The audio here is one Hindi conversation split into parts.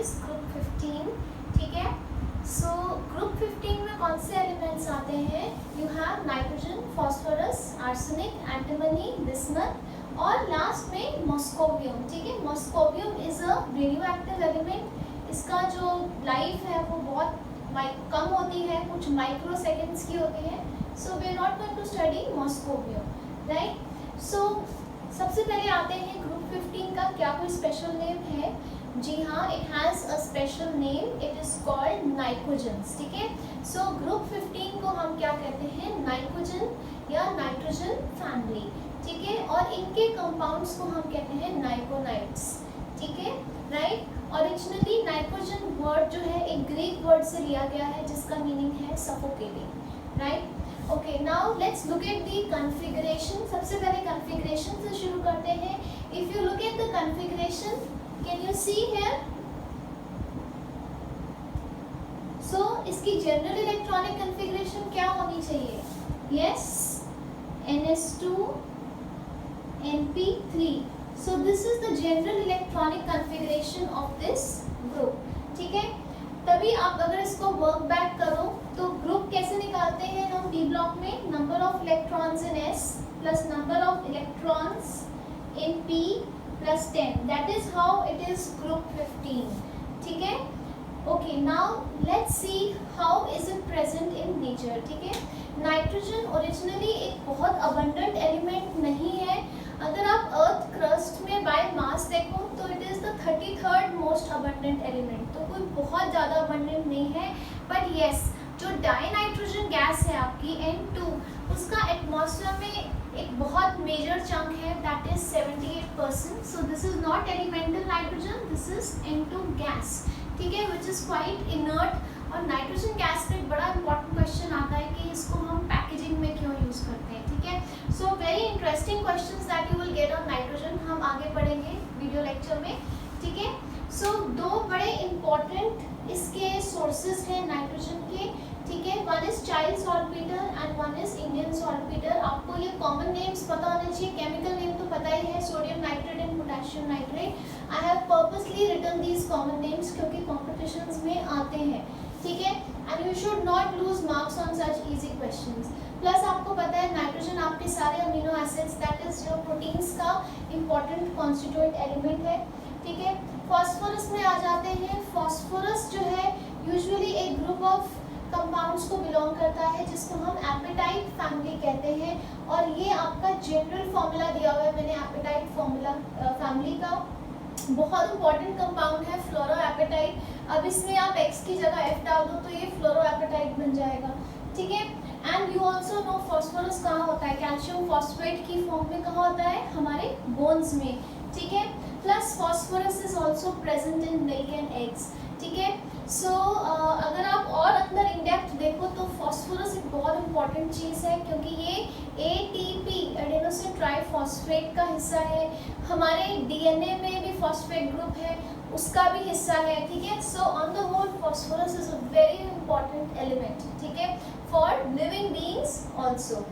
इज ग्रुप 15, ठीक है। सो ग्रुप 15 में कौन से एलिमेंट्स आते हैं? You have nitrogen, phosphorus, arsenic, antimony, bismuth और लास्ट में मॉस्कोबियम, ठीक है। Moscovium is a radioactive element. इसका जो लाइफ है वो बहुत कम होती है, कुछ माइक्रो सेकेंड्स की होती है। So we are not going to study moscovium, right. So सबसे पहले आते हैं ग्रुप 15 का क्या कोई स्पेशल नेम है? जी हाँ, it has a special name, it is called nitrogens, ठीक है। सो ग्रुप 15 को हम क्या कहते हैं? नाइट्रोजन या नाइट्रोजन फैमिली, ठीक है। और इनके कंपाउंड्स को हम कहते हैं नाइट्रोनाइट्स, ठीक है, राइट। ओरिजिनली नाइट्रोजन वर्ड जो है एक ग्रीक वर्ड से लिया गया है जिसका मीनिंग है suffocating, right. Okay, now let's look at the configuration. सबसे पहले कॉन्फ़िगरेशन से शुरू करते हैं। If you look at the configuration, can you see here? So इसकी जनरल इलेक्ट्रॉनिक कॉन्फ़िगरेशन क्या होनी चाहिए? Yes, NS2 NP3। So this is the general electronic configuration of this group, ठीक है। तभी आप अगर इसको वर्क बैक करो तो ग्रुप कैसे निकालते हैं हम डी ब्लॉक में? Number of electrons in S plus number of electrons in P plus 10, that is how it is group 15, ठीक है। Okay, now let's see how is it present in nature, ठीक है। नाइट्रोजन ओरिजिनली एक बहुत अबंडेंट एलिमेंट नहीं है। अगर आप अर्थ क्रस्ट में बाय मास देखो तो it is the 33rd most abundant element, तो कोई बहुत ज़्यादा अबंडेंट नहीं है। बट येस, जो डाइनाइट्रोजन गैस है आपकी N2, उसका एटमॉस्फेयर में एक बहुत मेजर चंक है, that is 78%। So this is not elemental nitrogen, this is N2 gas, ठीक है, विच इज़ क्वाइट इनर्ट। और नाइट्रोजन गैस पे एक बड़ा इंपॉर्टेंट क्वेश्चन आता है कि इसको हम पैकेजिंग में क्यों यूज़ करते हैं, ठीक है। So very interesting questions that you will get on nitrogen, हम आगे पढ़ेंगे वीडियो लेक्चर में, ठीक है। सो दो बड़े इंपॉर्टेंट इसके सोर्सेज हैं नाइट्रोजन के, ठीक है। One is child saltpetre and one is Indian saltpetre. आपको ये कॉमन नेम्स पता होने चाहिए, केमिकल नेम तो पता ही है, sodium nitrate and potassium nitrate. I have purposely written these common names क्योंकि कॉम्पिटिशन्स में आते हैं, ठीक है। And you should not lose marks on such easy questions. Plus आपको पता है नाइट्रोजन आपके सारे अमीनो एसिड्स, दैट इज जो प्रोटीन्स का इंपॉर्टेंट कॉन्स्टिट्यूएंट एलिमेंट है, ठीक है। फॉस्फोरस में आ जाते हैं। फॉस्फोरस जो है यूजुअली एक ग्रुप ऑफ कंपाउंड्स को बिलोंग करता है जिसको हम एपेटाइट फैमिली कहते हैं। और ये आपका जनरल फॉर्मूला दिया हुआ है मैंने एपेटाइट फॉर्मूला फैमिली का। बहुत इंपॉर्टेंट कंपाउंड है फ्लोरोएपेटाइट। अब इसमें आप X की जगह F डाल दो तो ये फ्लोरोएपेटाइट बन जाएगा, ठीक है। And you also know phosphorus कहाँ होता है? कैल्शियम फॉस्फेट की फॉर्म में कहाँ होता है? हमारे बोन्स में, ठीक है। Plus phosphorus is also present in milk and eggs, ठीक है। सो अगर आप और अंदर इंडेप्थ देखो तो फॉस्फोरस एक बहुत इंपॉर्टेंट चीज़ है क्योंकि ये ATP एडेनोसिन ट्राइफॉस्फेट का हिस्सा है। हमारे DNA में भी फॉस्फेट ग्रुप है, उसका भी हिस्सा है, ठीक है। So on the whole phosphorus is a very important element, ठीक है, फॉर लिविंग बीइंग्स ऑल्सो,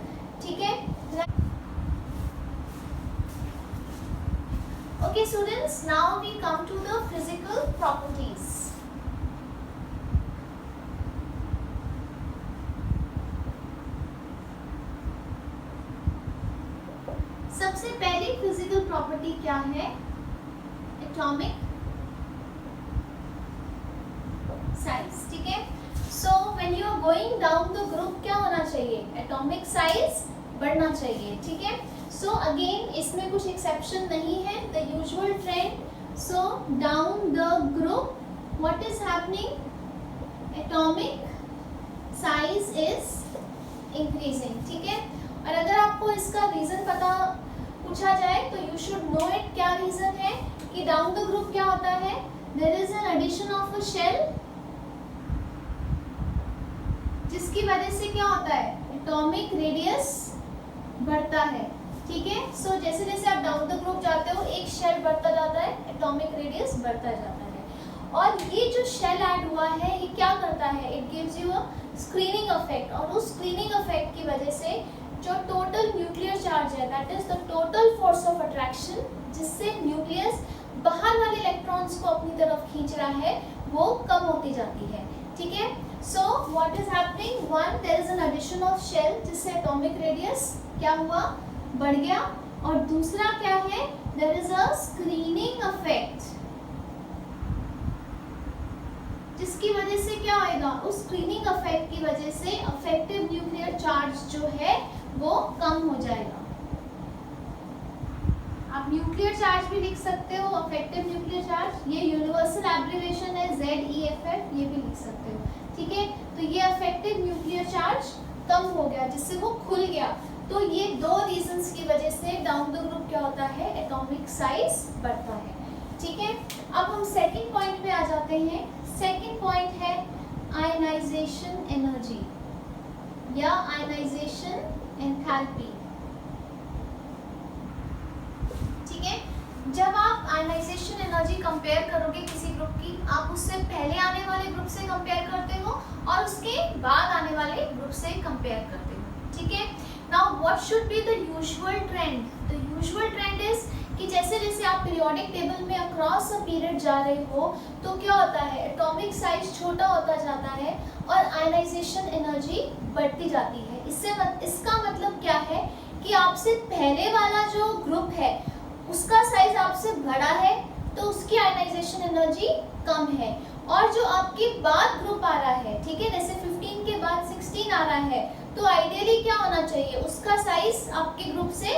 ठीक है। Okay students, now we come to the physical properties. सबसे पहली फिजिकल प्रॉपर्टी क्या है? एटॉमिक साइज, ठीक है। So when you are going down the group क्या होना चाहिए? एटॉमिक साइज बढ़ना चाहिए, ठीक है। सो अगेन इसमें कुछ एक्सेप्शन नहीं है, the usual trend. So down the group what is happening? Atomic size is increasing, ठीक है। और अगर आपको इसका रीजन पता पूछा जाए तो यू शुड नो इट। क्या रीजन है कि डाउन द ग्रुप क्या होता है? There is an addition of a shell, जिसकी वजह से क्या होता है? एटॉमिक रेडियस बढ़ता है, ठीक है। सो जैसे जैसे आप डाउन द ग्रुप जाते हो एक शेल बढ़ता जाता है, एटॉमिक रेडियस बढ़ता जाता है। और ये जो शेल ऐड हुआ है ये क्या करता है? It gives you a screening effect. और उस स्क्रीनिंग इफेक्ट की वजह से जो टोटल न्यूक्लियर चार्ज है, that is the total force of attraction, जिससे न्यूक्लियस बाहर वाले इलेक्ट्रॉन्स को अपनी की तरफ खींच रहा है वो कम होती जाती है, ठीक है। So what is happening, one there is an addition of shell जिससे एटॉमिक रेडियस क्या हुआ, बढ़ गया, और दूसरा क्या है, there is a screening effect जिसकी वजह से क्या होएगा, उस स्क्रीनिंग इफेक्ट की वजह से अफेक्टिव न्यूक्लियर चार्ज जो है वो कम हो जाएगा। आप न्यूक्लियर चार्ज भी लिख सकते हो, अफेक्टिव न्यूक्लियर चार्ज, ये यूनिवर्सल एब्रिविएशन है ZEFF, ये भी लिख सकते हो, ठीक है। तो ये अफेक्टिव न्यूक्लियर चार्ज कम हो गया जिससे वो खुल गया। तो ये दो रीजंस की वजह से डाउन द ग्रुप क्या होता है, एटॉमिक साइज बढ़ता है, ठीक है। अब हम सेकंड पॉइंट पे आ जाते हैं। सेकंड पॉइंट है आयनाइजेशन एनर्जी या आयनाइजेशन एंथैल्पी, ठीक है। जब आप आयनाइजेशन एनर्जी कंपेयर करोगे किसी ग्रुप की, आप उससे पहले आने वाले ग्रुप से कंपेयर करते हो और उसके बाद आने वाले ग्रुप से कंपेयर करते हो, ठीक है। Now what should be the usual trend, the usual trend is कि जैसे जैसे आप पीरियोडिक टेबल में अक्रॉस अ पीरियड जा रहे हो तो क्या होता है, एटॉमिक साइज छोटा होता जाता है और आयनाइजेशन एनर्जी बढ़ती जाती है। इसका मतलब क्या है कि आपसे पहले वाला जो ग्रुप है उसका साइज आपसे बड़ा है तो उसकी आयनाइजेशन एनर्जी कम है, और जो आपके बाद ग्रुप आ रहा है, ठीक है, जैसे 15 के बाद 16 आ रहा है, तो आइडियली क्या होना चाहिए, उसका साइज आपके ग्रुप से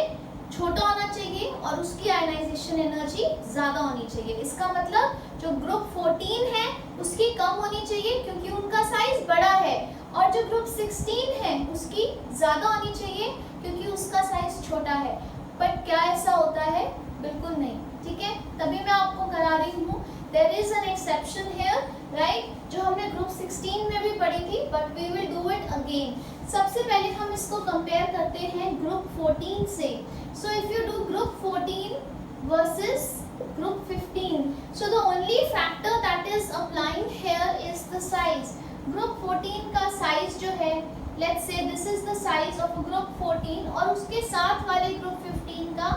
छोटा होना चाहिए और उसकी आयनाइजेशन एनर्जी ज्यादा होनी चाहिए। इसका मतलब जो ग्रुप 14 है उसकी कम होनी चाहिए क्योंकि उनका साइज बड़ा है, और जो ग्रुप 16 है उसकी ज्यादा होनी चाहिए क्योंकि उसका साइज छोटा है। बट क्या ऐसा होता है, बिल्कुल नहीं, ठीक है। तभी मैं आपको करा रही हूँ, there is an exception here, right, जो हमने ग्रुप 16 में भी पढ़ी थी, but we will do it again. सबसे पहले हम इसको कंपेयर करते हैं ग्रुप 14 से। So if you do group 14 versus group 15, so the only factor that is applying here is the size. Group 14 का साइज जो है, let's say this is the size of group 14 और उसके साथ वाले ग्रुप 15 का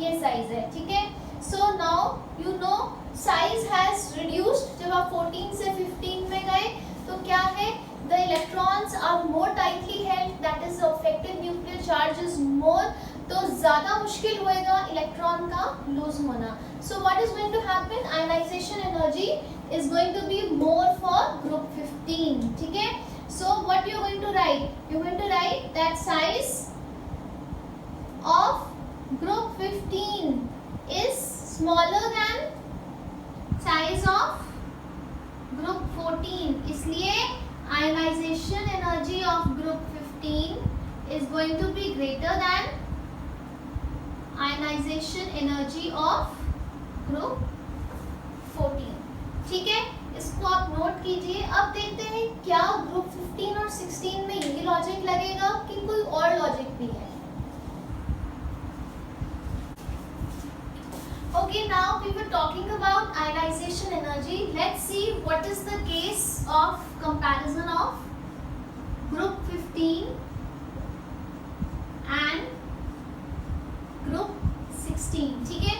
ये साइज है, ठीक है। So now you know size has reduced, जब आप 14 से 15 में गए तो क्या है, the electrons are more tightly held, that is the effective nuclear charge is more, तो ज़्यादा मुश्किल होएगा इलेक्ट्रॉन का लूज होना। So what is going to happen, ionization energy is going to be more for group 15, ठीक है। So what you are going to write, you are going to write that size of group 15 is smaller than size of group 14, इसलिए ionization energy of group 15 is going to be greater than ionization energy of group 14, ठीक है। इसको आप नोट कीजिए। अब देखते हैं क्या ग्रुप 15 और 16 में यही लॉजिक लगेगा कि कोई और लॉजिक भी है। Okay, now we were talking about ionization energy. Let's see what is the case of comparison of group 15 and group 16, ठीक है।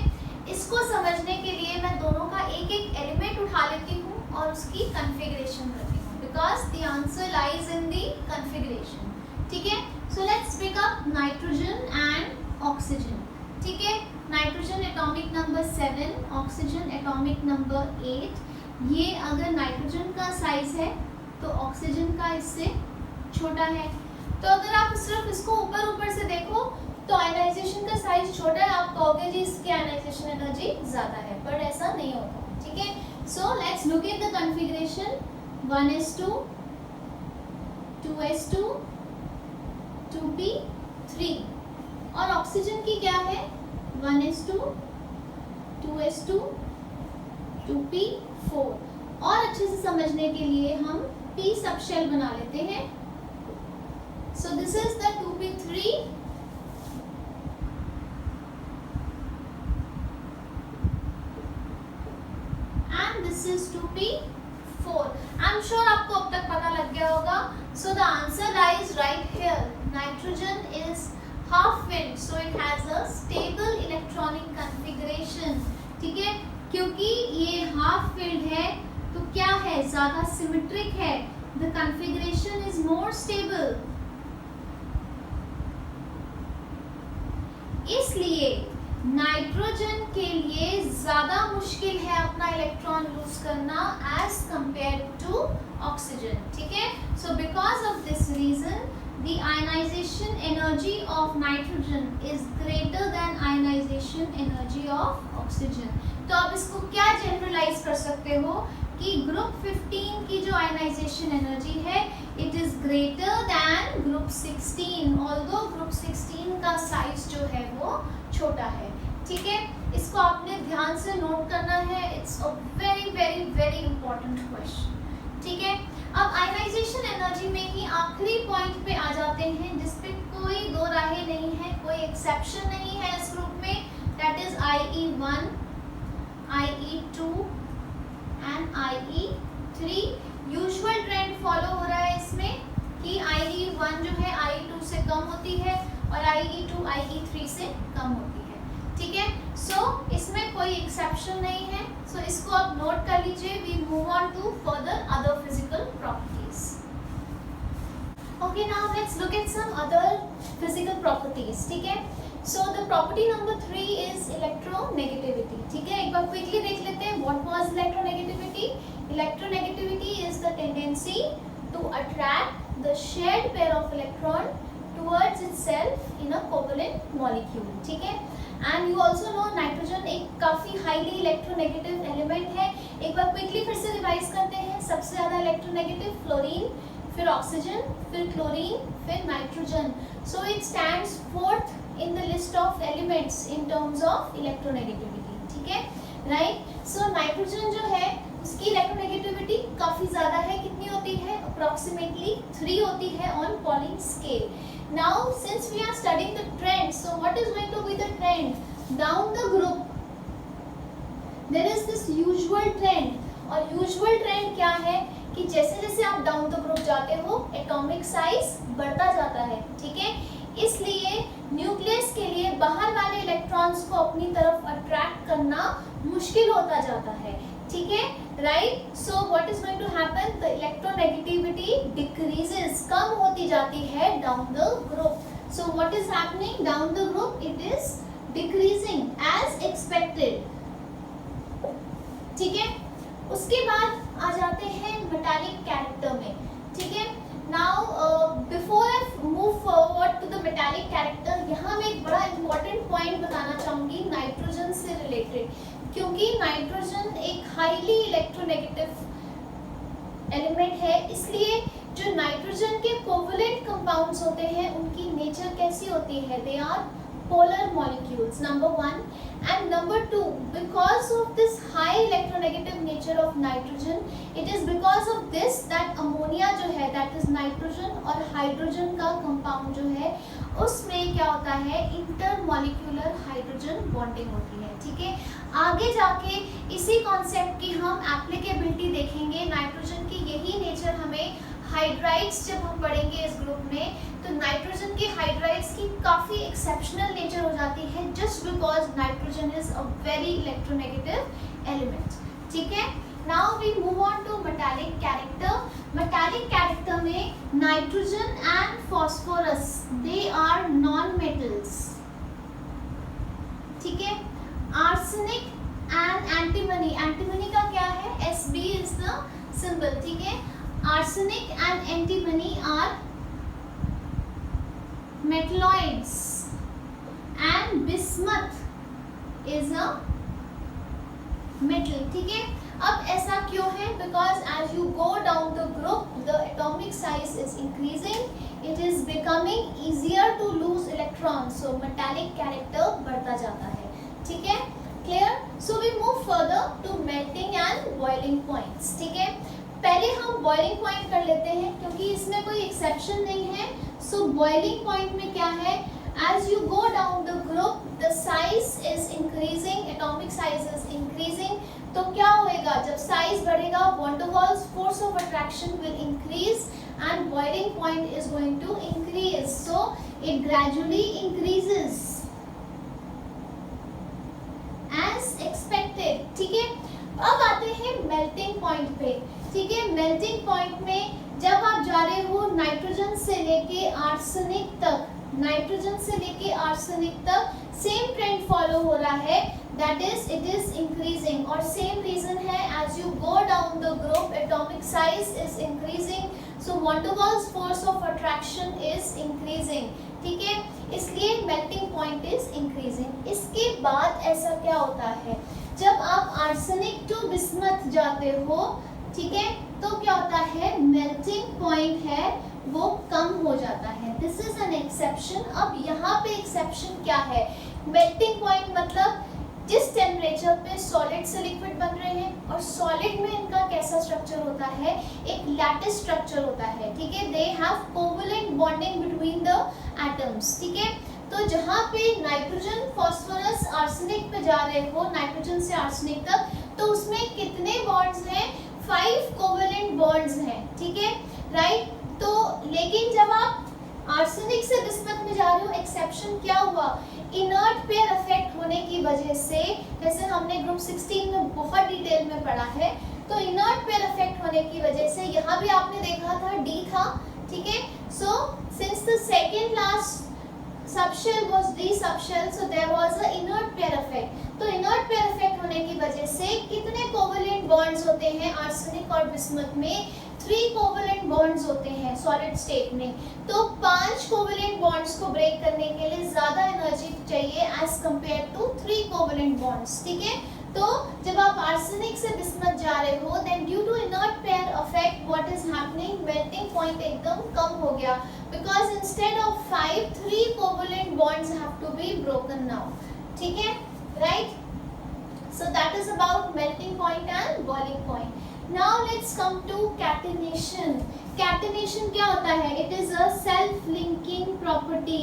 इसको समझने के लिए मैं दोनों का एक एक एलिमेंट उठा लेती हूँ और उसकी कॉन्फ़िगरेशन करती हूँ, because the answer lies in the configuration, ठीक है। So let's pick up nitrogen and oxygen, ठीक है। Nitrogen atomic number 7, oxygen atomic number 8। ये अगर नाइट्रोजन का साइज है तो ऑक्सीजन का इससे छोटा है। तो अगर आप सिर्फ इसको ऊपर ऊपर से देखो तो आयनाइजेशन का साइज छोटा है, आप कहोगे जी इसकी आयनाइजेशन एनर्जी ज़्यादा है, पर ऐसा नहीं होता, ठीक है। So let's look at the configuration, 1s2, 2s2, 2p3, और ऑक्सीजन की क्या है, 1s2, 2s2, 2p4। और अच्छे से समझने के लिए हम p सब शेल बना लेते हैं। So this is the 2p3 and this is 2p4. I'm sure आपको अब तक पता लग गया होगा। So the answer lies right here. Nitrogen is half filled, so it has a stable electronic configuration, ठीक है। क्योंकि ये हाफ फिल्ड है तो क्या है, ज्यादा सिमेट्रिक है, the configuration is more stable. इसलिए नाइट्रोजन के लिए ज्यादा मुश्किल है अपना इलेक्ट्रॉन लूज करना एज कंपेयर टू ऑक्सीजन, ठीक है। So because of this reason the ionization energy of nitrogen is greater than ionization energy of oxygen। तो आप इसको क्या जनरलाइज कर सकते हो कि ग्रुप 15 की जो आयनाइजेशन एनर्जी है it is greater than group 16, although group 16 का साइज जो है वो छोटा है, ठीक है। इसको आपने ध्यान से नोट करना है, it's a very very very important question, ठीक है। अब आयनाइजेशन एनर्जी में ही आखिरी पॉइंट पे आ जाते हैं जिसपे कोई दो राहें नहीं है, कोई एक्सेप्शन नहीं है इस ग्रुप में, that is IE1, IE2 and IE3। Usual trend follow हो रहा है इसमें कि IE1 जो है IE2 से कम होती है और IE2 IE3 से कम होती है, ठीक है। सो इसमें कोई एक्सेप्शन नहीं है, सो इसको आप नोट कर लीजिए। We move on to further other physical properties. Okay, now let's look at some other physical properties, ठीक है। So the property number 3 is electronegativity, ठीक है। एक बार क्विकली देख लेते हैं what was electronegativity. Electronegativity is the tendency to attract the shared pair of electron towards itself in a covalent molecule, ठीक है। And you also know nitrogen एक काफी हाईली इलेक्ट्रोनेगेटिव एलिमेंट है। एक बार क्विकली फिर से रिवाइज करते हैं। सबसे ज्यादा इलेक्ट्रोनेगेटिव फ्लोरीन, फिर ऑक्सीजन, फिर क्लोरीन, फिर nitrogen. So it stands fourth in the list of elements in terms of electronegativity, ठीक है, राइट। सो नाइट्रोजन जो है उसकी इलेक्ट्रोनेगेटिविटी काफी ज्यादा है, कितनी होती है, अप्रोक्सीमेटली 3 होती है on polling scale. Now since we are studying the trend, so what is going to be the trend? Down the group there is this usual trend, और usual trend क्या है कि जैसे जैसे आप डाउन द ग्रुप जाते हो एटॉमिक साइज बढ़ता जाता है, ठीक है। इसलिए न्यूक्लियस के लिए बाहर वाले इलेक्ट्रॉन्स को अपनी तरफ अट्रैक्ट करना मुश्किल होता जाता है, ठीक है, right. So what is going to happen, the electronegativity decreases, कम होती जाती है down the group. So what is happening down the group, it is decreasing as expected, ठीक है। उसके बाद आ जाते हैं मेटालिक कैरेक्टर में, ठीक है। Now before I move forward to the metallic character, यहाँ मैं एक बड़ा इंपॉर्टेंट पॉइंट बताना चाहूंगी नाइट्रोजन से रिलेटेड, क्योंकि नाइट्रोजन एक हाईली इलेक्ट्रोनेगेटिव एलिमेंट है। इसलिए जो नाइट्रोजन के कोवलेंट कंपाउंड्स होते हैं उनकी नेचर कैसी होती है, they are polar molecules, number 1, and number 2, because of this high electronegative nature of nitrogen, it is because of this that ammonia जो है that is nitrogen और hydrogen का compound जो है उसमें क्या होता है, intermolecular hydrogen bonding होती है, ठीक है। आगे जाके इसी कॉन्सेप्ट की हम एप्लीकेबिलिटी देखेंगे। नाइट्रोजन की यही नेचर हमें हाइड्राइड्स जब हम पढ़ेंगे इस ग्रुप में, तो नाइट्रोजन के हाइड्राइड्स की काफ़ी एक्सेप्शनल नेचर हो जाती है just because nitrogen is a very electronegative element, ठीक है। Now we move on to metallic character. Metallic character में nitrogen and phosphorus they are non metals, ठीक है। आर्सेनिक एंड एंटीमनी, एंटीमनी का क्या है, Sb इज द सिंबल, ठीक है। Arsenic and antimony are metalloids and bismuth is a metal, ठीक है। अब ऐसा क्यों है, because as you go down the group the atomic size is increasing, it is becoming easier to lose electrons, so metallic character बढ़ता जाता है, ठीक है, clear। So we move further to melting and boiling points, ठीक है। पहले हम बॉइलिंग पॉइंट कर लेते हैं क्योंकि इसमें कोई एक्सेप्शन नहीं है। सो बॉइलिंग पॉइंट में क्या है, as you go down the group the size is increasing, atomic size is increasing. तो क्या होएगा, जब साइज बढ़ेगा van der Waals force of attraction will increase and boiling point is going to increase, so it gradually increases as expected, ठीक है, अब आते हैं मेल्टिंग पॉइंट पे। ठीक है, मेल्टिंग पॉइंट में जब आप जा रहे हो नाइट्रोजन से लेके आर्सेनिक तक, नाइट्रोजन से लेके आर्सेनिक तक सेम ट्रेंड फॉलो हो रहा है, that is it is increasing. और सेम रीजन है, as you go down the group atomic size is increasing, so van der Waals force of attraction is increasing. ठीक है, इसलिए मेल्टिंग पॉइंट इज इंक्रीजिंग। इसके बाद ऐसा क्या होता है, जब आप आर्सेनिक टू बिस्मथ जाते हो, ठीक है, तो क्या होता है, मेल्टिंग पॉइंट है वो कम हो जाता है। This is an exception. अब यहाँ पे एक्सेप्शन क्या है, मेल्टिंग पॉइंट मतलब जिस टेम्परेचर पे सॉलिड से लिक्विड बन रहे हैं, और सॉलिड में इनका कैसा स्ट्रक्चर होता है, एक लैटिस स्ट्रक्चर होता है। ठीक है, they have covalent bonding between the atoms. ठीक है, तो जहाँ पे नाइट्रोजन फास्फोरस आर्सेनिक पे जा रहे हो, नाइट्रोजन से आर्सेनिक तक, तो उसमें कितने बॉन्ड्स हैं, 5 कोवलेंट बॉन्ड्स हैं। ठीक है, राइट। तो लेकिन जब आप आर्सेनिक से बिस्मथ में जा रहे हो, एक्सेप्शन क्या हुआ, इनर्ट पेयर इफेक्ट होने की वजह से, जैसे हमने ग्रुप 16 में बहुत डिटेल में पढ़ा है, तो इनर्ट पेयर इफेक्ट होने की वजह से यहाँ भी आपने देखा था D था। ठीक है, so since the second last subshell was D subshell, so there was a inert pair effect। तो inert pair effect होने की वजह से कितने कोवलेंट बॉन्ड्स होते हैं आर्सेनिक और बिस्मथ में, 3 कोवलेंट बॉन्ड्स होते हैं सॉलिड स्टेट में। तो 5 कोवलेंट बॉन्ड्स को ब्रेक करने के लिए ज्यादा एनर्जी चाहिए as compare to 3 covalent bonds. ठीक है, तो जब आप आर्सेनिक से बिस्मथ जा रहे हो, then due to inert pair effect what is happening, melting point एकदम कम हो गया, because instead of 5, 3 covalent bonds have to be broken now. ठीक है, right. So that is about melting point and boiling point. Now let's come to catenation। Catenation क्या होता है, it is a self linking property,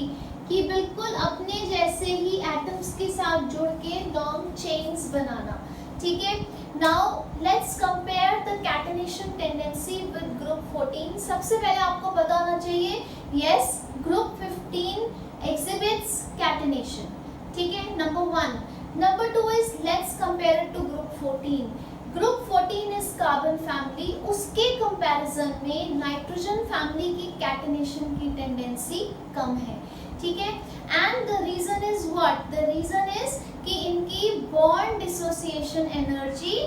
कि बिल्कुल अपने जैसे ही एटम्स के साथ जुड़ के लॉन्ग चेन्स बनाना। ठीक है, now let's compare the catenation tendency with group 14। सबसे पहले आपको पता होना चाहिए, यस, ग्रुप 15 एग्जिबिट्स कैटेनेशन। ठीक है, number 1। Number 2 is let's compare it to group 14। Group 14 is carbon family, उसके कंपैरिजन में नाइट्रोजन फैमिली की कैटेनेशन की टेंडेंसी कम है। ठीक है, and the reason is what, the reason is कि इनकी बॉन्ड डिसोसिएशन एनर्जी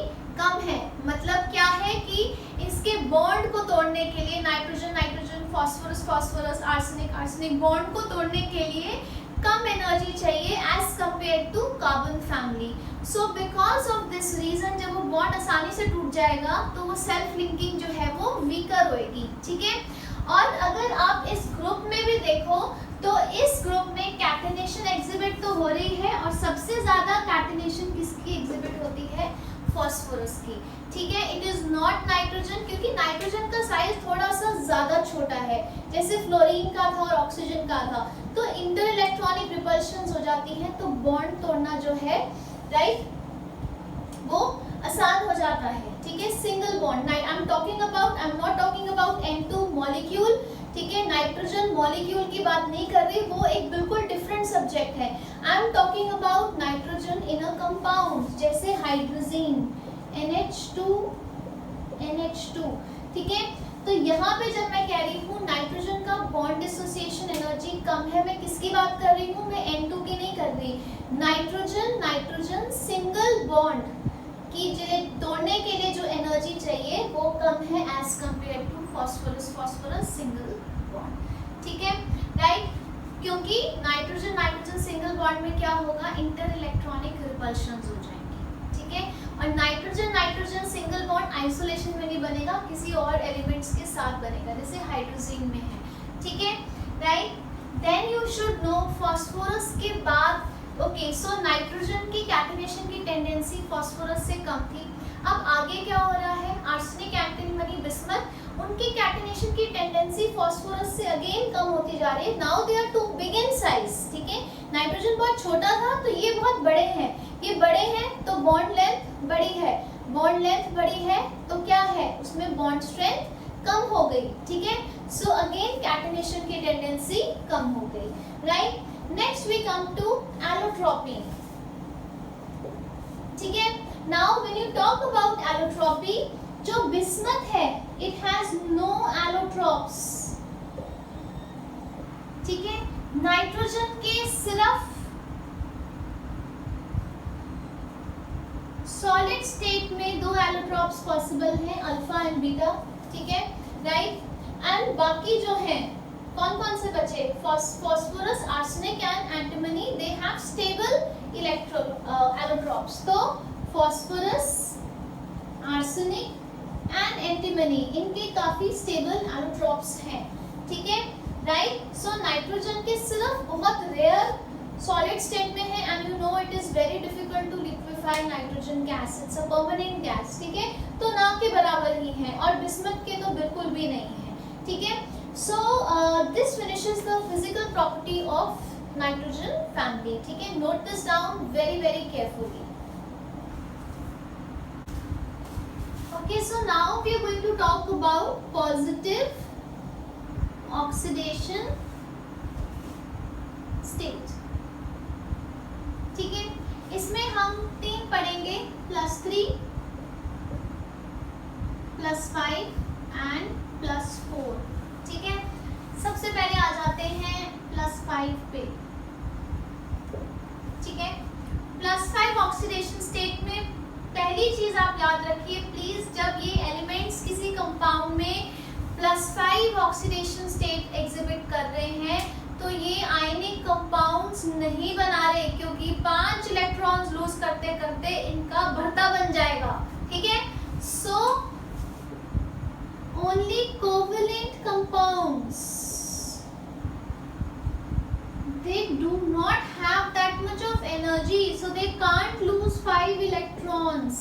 कम है। मतलब क्या है कि इसके बॉन्ड को तोड़ने के लिए, nitrogen nitrogen, phosphorus phosphorus, arsenic arsenic, bond को तोड़ने के लिए कम एनर्जी चाहिए as compare to carbon family. So because of this reason जब वो बॉन्ड आसानी से टूट जाएगा तो वो सेल्फ लिंकिंग जो है वो वीकर होएगी। ठीक है, और अगर आप इस ग्रुप में भी देखो तो इस ग्रुप में कैटेनेशन एग्जिबिट तो हो रही है, और सबसे ज्यादा कैटेनेशन किसकी एग्जिबिट होती है, फास्फोरस की। ठीक है, इट इज नॉट नाइट्रोजन, क्योंकि नाइट्रोजन का साइज थोड़ा सा ज्यादा छोटा है, जैसे फ्लोरीन का था और ऑक्सीजन का था, तो इंटर इलेक्ट्रॉनिक रिपल्शंस हो जाती हैं, तो बॉन्ड तोड़ना जो है, राइट, वो आसान हो जाता है। ठीक है, single bond, I am not talking about N2 molecule. ठीक है, नाइट्रोजन मॉलिक्यूल की बात नहीं कर रही, वो एक बिल्कुल डिफरेंट सब्जेक्ट है। I am talking about nitrogen in a compound, जैसे हाइड्रोजीन, NH2। ठीक है, तो यहाँ पे जब मैं कह रही हूँ नाइट्रोजन का बॉन्ड डिसोसिएशन एनर्जी कम है, मैं किसकी बात कर रही हूँ, मैं N2 की नहीं कर रही। नाइट्रोजन सिंगल बॉन्ड की तोड़ने के लिए जो एनर्जी चाहिए वो कम है as compare to phosphorus single bond. ठीक है, राइट, क्योंकि नाइट्रोजन सिंगल बॉन्ड में क्या होगा, इंटर इलेक्ट्रॉनिक रिपल्शंस हो जाएंगे। ठीक है, और नाइट्रोजन सिंगल बॉन्ड आइसोलेशन में नहीं बनेगा, किसी और एलिमेंट्स के साथ बनेगा, जैसे हाइड्रोजीन में है। ठीक है, right. Then you should know phosphorus के बाद, ओके, सो नाइट्रोजन की कैटेनेशन की टेंडेंसी फास्फोरस से कम थी। अब आगे क्या हो रहा है, आर्सेनिक, एंटीमनी, बिस्मथ, उनकी कैटेनेशन की टेंडेंसी फास्फोरस से अगेन कम होती जा रही है। Now they are too big in size. ठीक है, नाइट्रोजन बहुत छोटा था तो ये बहुत बड़े हैं, ये बड़े हैं तो बॉन्ड लेंथ बड़ी है, बॉन्ड लेंथ बड़ी है तो क्या है, उसमें बॉन्ड स्ट्रेंथ कम हो गई। ठीक है, सो अगेन कैटेनेशन की टेंडेंसी कम हो गई, right. Next we come to allotropy. ठीक है, now when you talk about allotropy, जो बिस्मथ है इट हैज नो एलोट्रॉप्स, ठीक है। नाइट्रोजन के सिर्फ सॉलिड स्टेट में दो एलोट्रॉप्स पॉसिबल हैं, अल्फा एंड बीटा, ठीक है, राइट। एंड बाकी जो है कौन कौन से बचे, phosphorus, arsenic and antimony, they have stable allotropes. तो फास्फोरस, आर्सेनिक एंड एंटीमनी, इनके काफी स्टेबल एलोट्रॉप्स हैं, ठीक है, राइट। सो नाइट्रोजन के सिर्फ बहुत रेयर सॉलिड स्टेट में है, and you know it is very difficult to liquefy nitrogen gas, it's a permanent gas, ठीक है। तो ना के बराबर ही है, और बिस्मथ के तो बिल्कुल भी नहीं है, ठीक है। So this finishes the physical property of nitrogen family, ठीक है। Note this down very very carefully. Okay, so now we are going to talk about positive oxidation state, ठीक है। इसमें हम 3 पढ़ेंगे, +3, +5 एंड +4, ठीक है। सबसे पहले आ जाते हैं +5 पे, ठीक है। +5 ऑक्सीडेशन स्टेट में पहली चीज आप याद रखिए प्लीज, जब ये एलिमेंट्स किसी कंपाउंड में +5 ऑक्सीडेशन स्टेट एग्जिबिट कर रहे हैं तो ये आयनिक कंपाउंड्स नहीं बना रहे, क्योंकि 5 इलेक्ट्रॉन्स लूज करते करते इनका भरता बन जाएगा, ठीक है। So only covalent compounds, they do not have that much of energy, so they can't lose 5 electrons,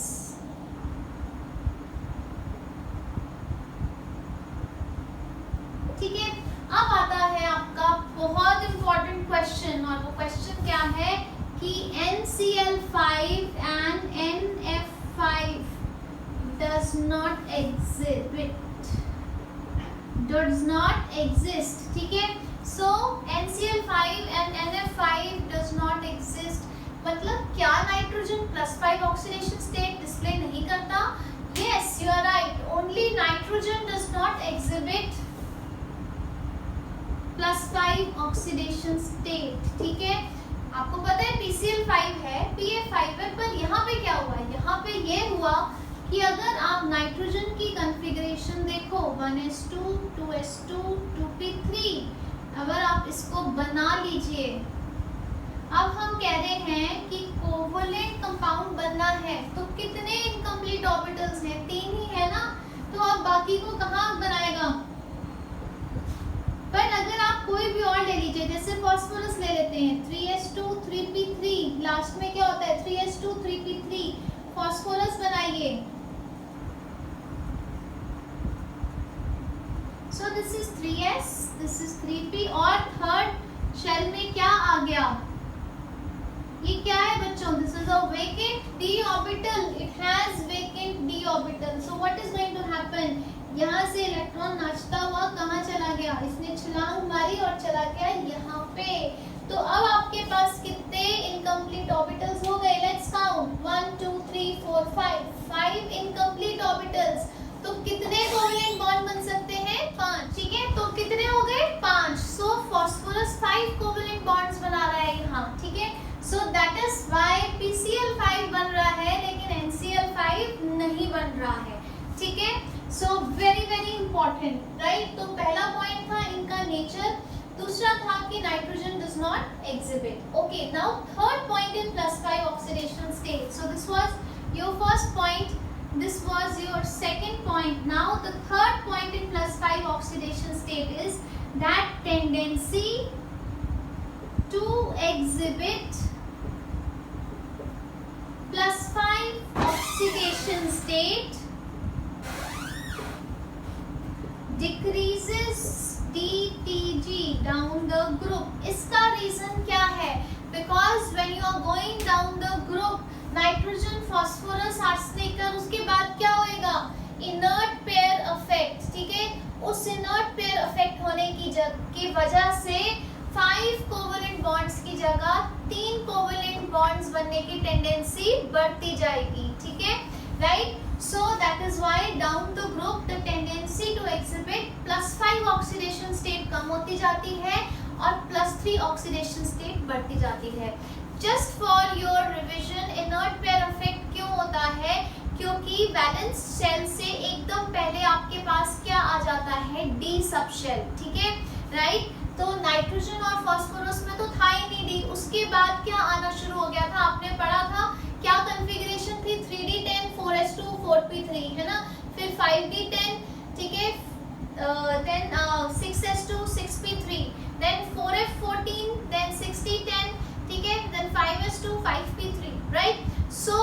ठीक है। अब आता है आपका बहुत इंपॉर्टेंट क्वेश्चन, और वो क्वेश्चन क्या है कि NCl5 and NF5 does not exist, ठीक है। So NCl5 and NF5 does not exist, मतलब क्या नाइट्रोजन +5 ऑक्सीडेशन स्टेट डिस्प्ले नहीं करता? Yes, you are right. Only nitrogen does not exhibit +5 oxidation state, ठीक है। आपको पता है PCl5 है, PA5 है, पर यहाँ पे क्या हुआ? यहाँ पे ये हुआ कि अगर आप नाइट्रोजन की कॉन्फ़िगरेशन देखो 1s2, 2s2, 2p3, अगर आप इसको बना लीजिए, अब हम कह रहे हैं कि कोवेलेंट कंपाउंड बनना है, तो कितने इनकम्प्लीट ऑर्बिटल्स हैं? 3 ही है ना, तो अब बाकी को कहाँ बनाएगा? पर अगर आप कोई भी और ले लीजिए, जैसे फास्फोरस ले लेते हैं 3s2, 3p3, लास्ट में क्या होता है 3s2, 3p3, फास्फोरस बनाइए। So this is 3s, this is 3p, और थर्ड शेल में क्या आ गया? ये क्या है बच्चों? This is a vacant d orbital. It has vacant d orbital. So what is going to happen? यहाँ से इलेक्ट्रॉन नाचता हुआ कहाँ चला गया? इसने छलांग मारी और चला गया यहाँ पे। तो अब आपके पास कितने इनकम्प्लीट ऑर्बिटल्स हो गए? Let's count 1 2 3 4 5 incomplete orbitals. तो कितने कोवेलेंट बॉन्ड बन सकते हैं? 5, ठीक है। तो कितने हो गए? 5। सो फास्फोरस 5 कोवेलेंट बॉन्ड्स बना रहा है यहाँ, ठीक है। सो दैट इज व्हाई PCl5 बन रहा है लेकिन NCl5 नहीं बन रहा है, ठीक है। So very very important, right. तो पहला पॉइंट था इनका नेचर, दूसरा था कि nitrogen does not exhibit. Okay, now third point in +5 oxidation state. So this was your first point, this was your second point. Now the third point in +5 oxidation state is that tendency to exhibit +5 oxidation state decreases DTG down the group. इसका रीजन क्या है? Because when you are going down the group, nitrogen, phosphorus, arsenic, और उसके बाद क्या होएगा? इनर्ट पेयर इफेक्ट, ठीक है। उस इनर्ट पेयर इफेक्ट होने की वजह से 5 कोवेलेंट बॉन्ड्स की जगह 3 कोवेलेंट बॉन्ड्स बनने की टेंडेंसी बढ़ती जाएगी, ठीक ठीक है, right. So that is why down the group the tendency to exhibit +5 oxidation state कम होती जाती है और +3 oxidation state बढ़ती जाती है। Just for your revision, inert pair effect क्यों होता है? क्योंकि वैलेंस शेल से एकदम पहले आपके पास क्या आ जाता है? D सब शेल, ठीक है, राइट। तो नाइट्रोजन और फास्फोरस में तो था ही नहीं D, उसके बाद क्या आना शुरू हो गया था? आपने पढ़ा था क्या कॉन्फ़िगरेशन थी? 3D10 4s2 4p3 है ना, फिर 5D10, ठीक है, then 6s2 6p3, then 4f14, then 6d10, ठीक है, then 5s2 5p3, right. So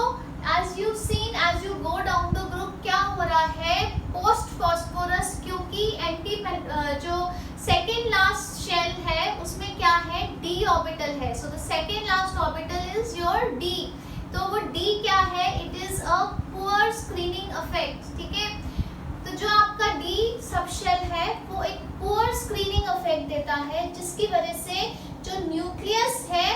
as you've seen, as you go down the group, क्या हो रहा है? पोस्ट फास्फोरस, क्योंकि एंटी जो सेकेंड लास्ट शेल है उसमें क्या है? D ऑर्बिटल है। So the second last orbital is your D। तो वो D क्या है? It is a poor screening effect, ठीक है। तो जो आपका D सब शेल है वो एक पुअर स्क्रीनिंग इफेक्ट देता है, जिसकी वजह से जो न्यूक्लियस है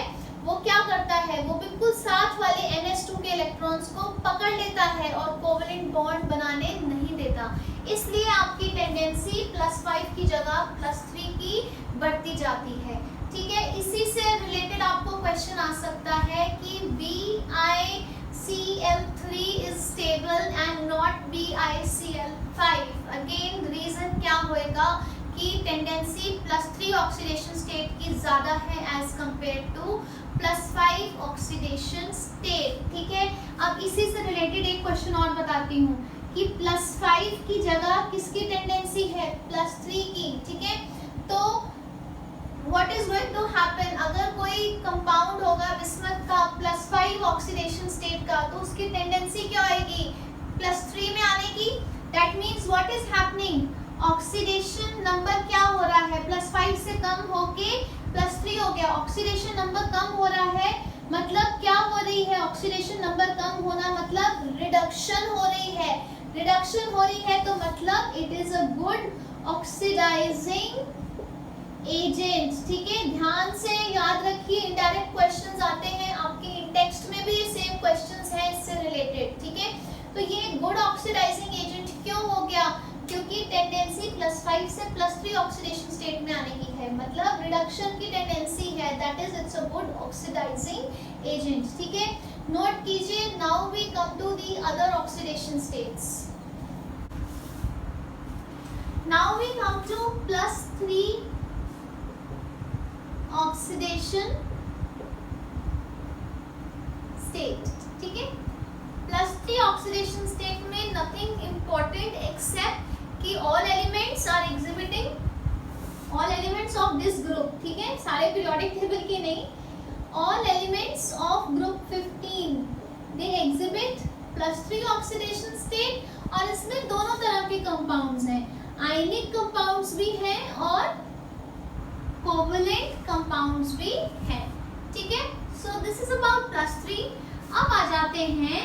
वो क्या करता है? वो बिल्कुल साथ वाले NH2 के इलेक्ट्रॉन्स को पकड़ लेता है और कोवेलेंट बॉन्ड बनाने नहीं देता। इसलिए आपकी टेंडेंसी +5 की जगह +3 की बढ़ती जाती है, ठीक है। इसी से रिलेटेड आपको क्वेश्चन आ सकता है कि BiCl3 is stable and not BiCl5। Again reason क्या होएगा कि टेंडेंसी +3 ऑक्सीडेशन स्टेट की ज़्यादा है as compare to +5 oxidation state, ठीक है। अब इसी से रिलेटेड एक क्वेश्चन और बताती हूँ कि +5 की जगह किसकी टेंडेंसी है? +3 की, ठीक है। तो what is going to happen? अगर कोई कंपाउंड होगा बिस्मथ का +5 ऑक्सीडेशन स्टेट का, तो उसकी टेंडेंसी क्या आएगी? +3 में आने की। That means what is happening? Oxidation number क्या हो रहा है? +5 से कम होके +3 हो गया। ऑक्सीडेशन नंबर कम हो रहा है मतलब क्या हो रही है? ऑक्सीडेशन नंबर कम होना मतलब रिडक्शन हो रही है। रिडक्शन हो रही है तो मतलब it is a good oxidising agent, ठीक है। ध्यान से याद रखिए, इनडायरेक्ट क्वेश्चंस आते हैं आपके टेक्स्ट में भी, ये सेम क्वेश्चंस हैं इससे रिलेटेड, ठीक है। तो ये गुड ऑक्सीडाइजिंग एजेंट क्यों हो गया? क्योंकि टेंडेंसी +5 से +3 ऑक्सीडेशन स्टेट में आने की है, मतलब रिडक्शन की टेंडेंसी है, that is it's a good oxidising agent, ठीक है। नोट कीजिए। Now we come to the other oxidation states. Now we come to +3 oxidation state, ठीक है। +3 ऑक्सीडेशन स्टेट में नथिंग इम्पोर्टेंट एक्सेप्ट कि all elements are exhibiting, all elements of this group, ठीक है, सारे पीरियोडिक टेबल के नहीं, all elements of group 15 they exhibit +3 oxidation state. और इसमें दोनों तरह के कंपाउंड्स हैं, आयनिक कंपाउंड्स भी हैं और कोवेलेंट कंपाउंड्स भी हैं, ठीक है। So this is about +3। अब आ जाते हैं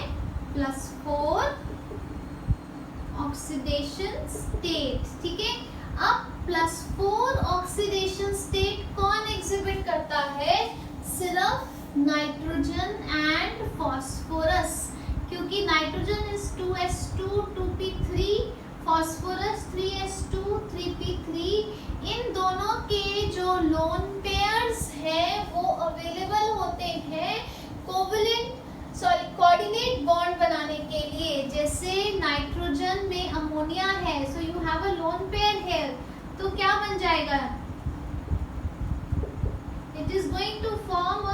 +4 ऑक्सीडेशन स्टेट, ठीक है। अब +4 ऑक्सीडेशन स्टेट कौन एग्जिबिट करता है? सिर्फ नाइट्रोजन एंड फास्फोरस, क्योंकि nitrogen is 2s2 2p3, phosphorus 3s2 3p3। इन दोनों के जो लोन पेयर्स हैं वो अवेलेबल होते हैं कोऑर्डिनेट बॉन्ड बनाने के लिए। जैसे नाइट्रोजन में अमोनिया है, so you have a lone pair here, तो क्या बन जाएगा? It is going to form a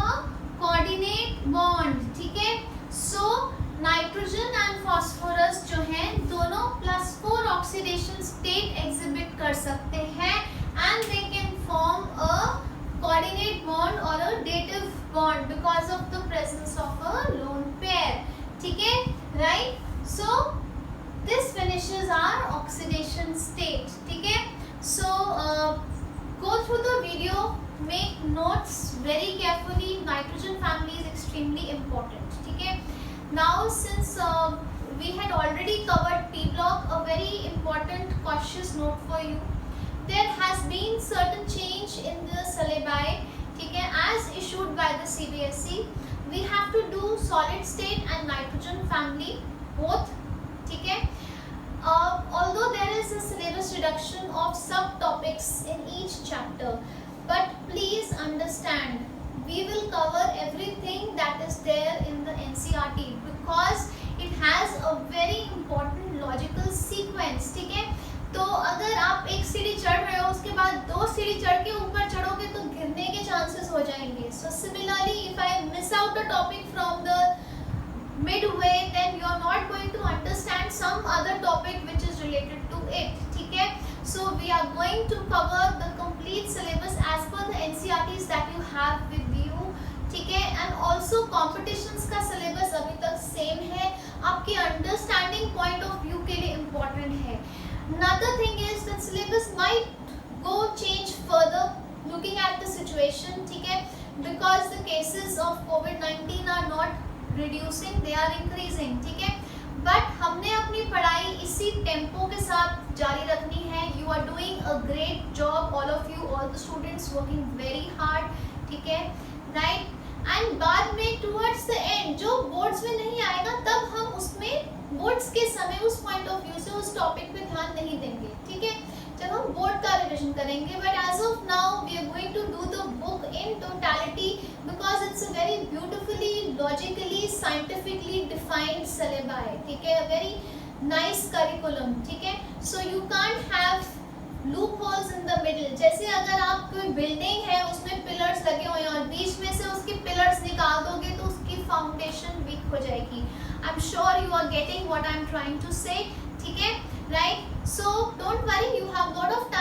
coordinate bond, ठीक है। सो नाइट्रोजन एंड फास्फोरस जो हैं दोनों +4 ऑक्सीडेशन स्टेट एग्जिबिट कर सकते हैं and they can form a coordinate bond or a dative bond because of the presence of a lone pair, ठीक है, right? So this finishes our oxidation state, ठीक है। So go through the video, make notes very carefully. Nitrogen family is extremely important, ठीक है। Now since we had already covered P block, a very important cautious note for you. There has been certain change in the syllabi, ठीक है, as issued by the CBSE. we have to do solid state and nitrogen family both, ठीक है. Although there is a syllabus reduction of subtopics in each chapter, but please understand we will cover everything that is there in the NCERT because it has a very important logical sequence, ठीक है. तो अगर आप एक सीढ़ी चढ़ रहे हो उसके बाद 2 सीढ़ी चढ़ के ऊपर चढ़ोगे तो गिरने के चांसेस हो जाएंगे. So similarly, if I miss out a topic from the midway, then you are not going to understand some other topic which is related to it, ठीक है. So we are going to cover the complete syllabus as per the NCERTs that you have with you, ठीक है. And also competitions का syllabus अभी तक same है, आपके understanding point of view के लिए important है. Another thing is that syllabus might go change further looking at the situation, ठीक है, because the cases of COVID-19 are not reducing, they are increasing, ठीक है. But हमने अपनी पढ़ाई इसी टेम्पो के साथ जारी रखनी है. You are doing a great job, all of you, all the students working very hard, ठीक है, right. And बाद में towards the end जो बोर्ड्स में नहीं आएगा तब हम उसमें बोर्ड्स के समय उस पॉइंट ऑफ व्यू से उस टॉपिक पे ध्यान नहीं देंगे, ठीक है, जब हम बोर्ड का रिविजन करेंगे. But as of now we are going to do the book in totality because it's a very beautifully logically scientifically defined syllabus, ठीक है, वेरी नाइस करिकुलम, ठीक है. So you can't have loopholes in the middle. जैसे अगर आप कोई बिल्डिंग है उसमें पिलर्स लगे हुए हैं और बीच में से उसके पिलर्स निकाल दोगे तो उसकी फाउंडेशन वीक हो जाएगी. I am sure you are getting what I am trying to say, ठीक है, right. So don't worry, you have lot of